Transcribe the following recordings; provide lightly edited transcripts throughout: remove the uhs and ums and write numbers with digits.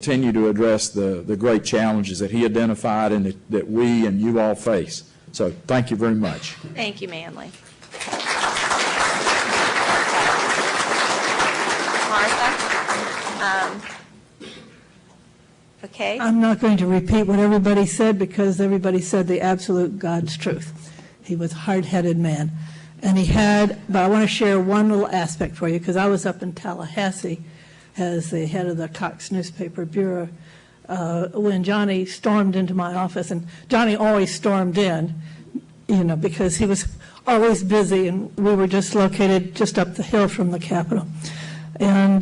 continue to address the great challenges that he identified and that we and you all face. So thank you very much. Thank you, Manley. Martha? Okay. I'm not going to repeat what everybody said because everybody said the absolute God's truth. He was a hard-headed man. And he had, but I want to share one little aspect for you because I was up in Tallahassee as the head of the Cox Newspaper Bureau when Johnny stormed into my office. And Johnny always stormed in, you know, because he was always busy and we were just located just up the hill from the Capitol. And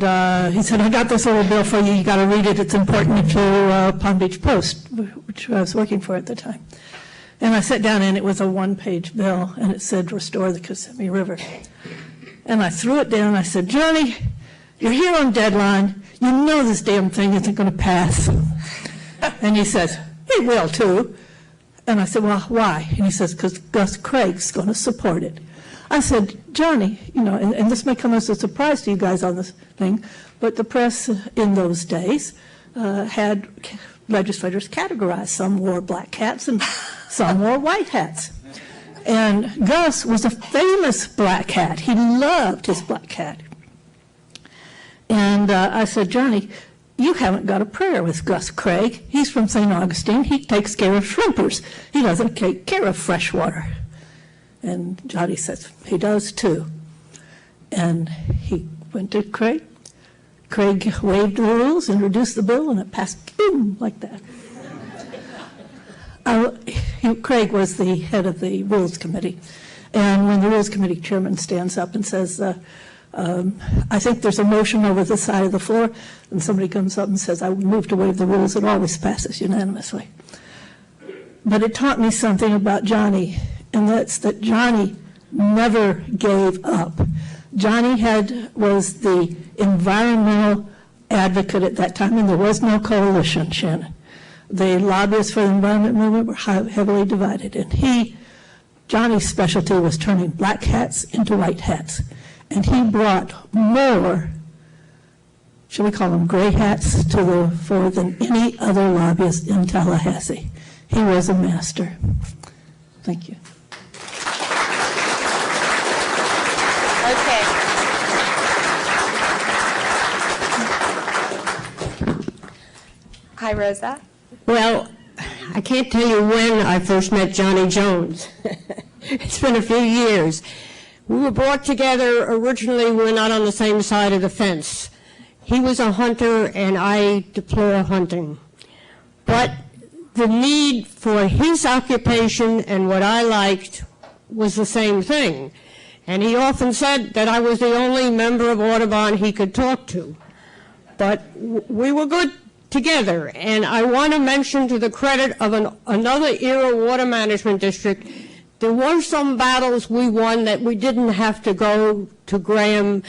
he said, I got this little bill for you. You got to read it. It's important to Palm Beach Post, which I was working for at the time. And I sat down, and it was a one-page bill, and it said, restore the Kissimmee River. And I threw it down, and I said, Johnny, you're here on deadline. You know this damn thing isn't going to pass. And he says, it will, too. And I said, well, why? And he says, because Gus Craig's going to support it. I said, Johnny, you know, and this may come as a surprise to you guys on this thing, but the press in those days had legislators categorized. Some wore black hats and some wore white hats. And Gus was a famous black hat. He loved his black hat. And I said, Johnny, you haven't got a prayer with Gus Craig. He's from St. Augustine. He takes care of shrimpers. He doesn't take care of fresh water. And Johnny says, he does too. And he went to Craig. Craig waived the rules, introduced the bill, and it passed, boom, like that. Craig was the head of the Rules Committee. And when the Rules Committee chairman stands up and says, I think there's a motion over the side of the floor, and somebody comes up and says, I move to waive the rules, it always passes unanimously. But it taught me something about Johnny, and that's that Johnny never gave up. Johnny was the environmental advocate at that time, and there was no coalition, Shannon. The lobbyists for the environment movement were heavily divided, and Johnny's specialty was turning black hats into white hats. And he brought more, shall we call them gray hats, to the fore than any other lobbyist in Tallahassee. He was a master. Thank you. Okay. Hi, Rosa. Well, I can't tell you when I first met Johnny Jones. It's been a few years. We were brought together originally. We were not on the same side of the fence. He was a hunter, and I deplore hunting. But the need for his occupation and what I liked was the same thing. And he often said that I was the only member of Audubon he could talk to. But we were good together. And I want to mention, to the credit of another era water management district, there were some battles we won that we didn't have to go to Graham.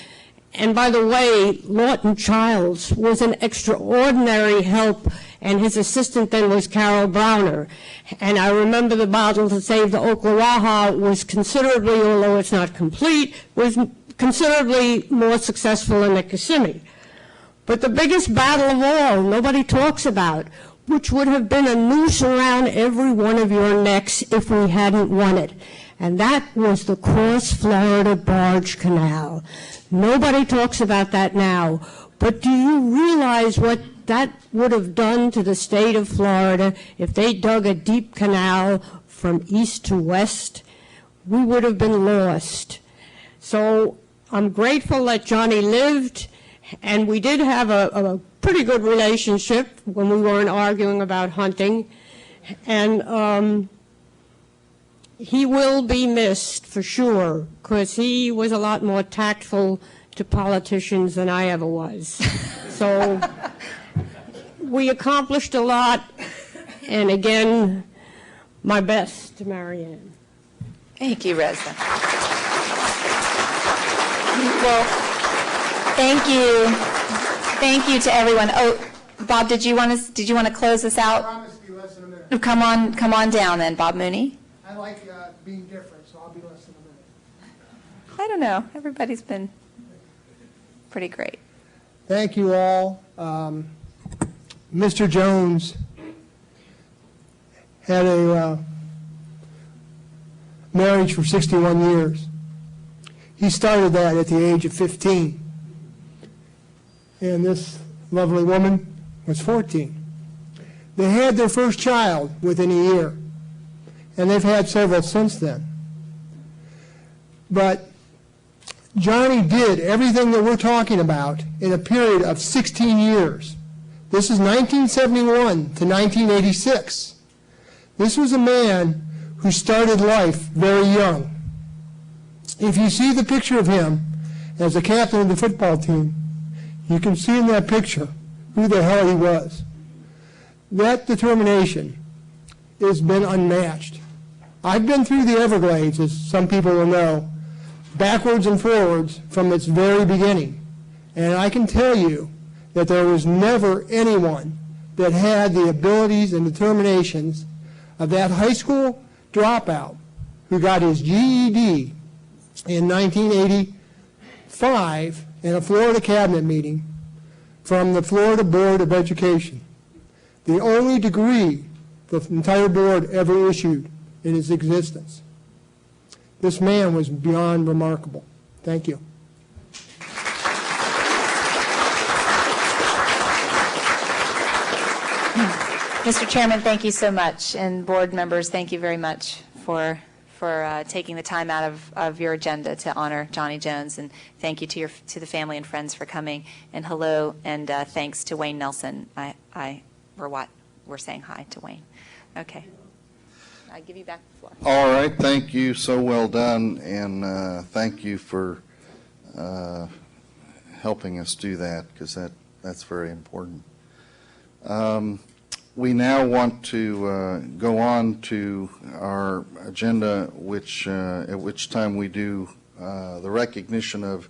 And by the way, Lawton Childs was an extraordinary help, and his assistant then was Carol Browner. And I remember the battle to save the Ocklawaha was considerably, although it's not complete, was considerably more successful than the Kissimmee. But the biggest battle of all, nobody talks about, which would have been a noose around every one of your necks if we hadn't won it. And that was the Cross Florida Barge Canal. Nobody talks about that now. But do you realize what that would have done to the state of Florida if they dug a deep canal from east to west? We would have been lost. So I'm grateful that Johnny lived, and we did have a pretty good relationship when we weren't arguing about hunting. And he will be missed for sure, because he was a lot more tactful to politicians than I ever was. So we accomplished a lot, and again, my best to Marianne. Thank you, Rosa. Well, thank you. Thank you to everyone. Oh, Bob, did you want to close us out? I promise to be less than a minute. Come on down then, Bob Mooney. I like being different, so I'll be less than a minute. I don't know. Everybody's been pretty great. Thank you all. Mr. Jones had a marriage for 61 years. He started that at the age of 15. And this lovely woman was 14. They had their first child within a year, and they've had several since then. But Johnny did everything that we're talking about in a period of 16 years. This is 1971 to 1986. This was a man who started life very young. If you see the picture of him as the captain of the football team, you can see in that picture who the hell he was. That determination has been unmatched. I've been through the Everglades, as some people will know, backwards and forwards from its very beginning. And I can tell you that there was never anyone that had the abilities and determinations of that high school dropout who got his GED in 1985 in a Florida cabinet meeting from the Florida Board of Education. The only degree the entire board ever issued in its existence. This man was beyond remarkable. Thank you. Mr. Chairman, thank you so much, and board members, thank you very much for taking the time out of your agenda to honor Johnny Jones, and thank you to the family and friends for coming, and hello, and thanks to Wayne Nelson. We're saying hi to Wayne. Okay. I give you back the floor. All right, thank you, so well done, and thank you for helping us do that, because that's very important. We now want to go on to our agenda, at which time we do the recognition of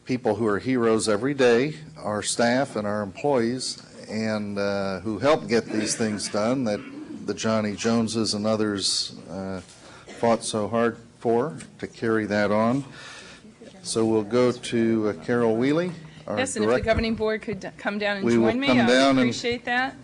people who are heroes every day, our staff and our employees, and who help get these things done that the Johnny Joneses and others fought so hard for, to carry that on. So we'll go to Carol Wheely, our Yes, and if director. the governing board could come down and We will join me, come I down would and- appreciate that.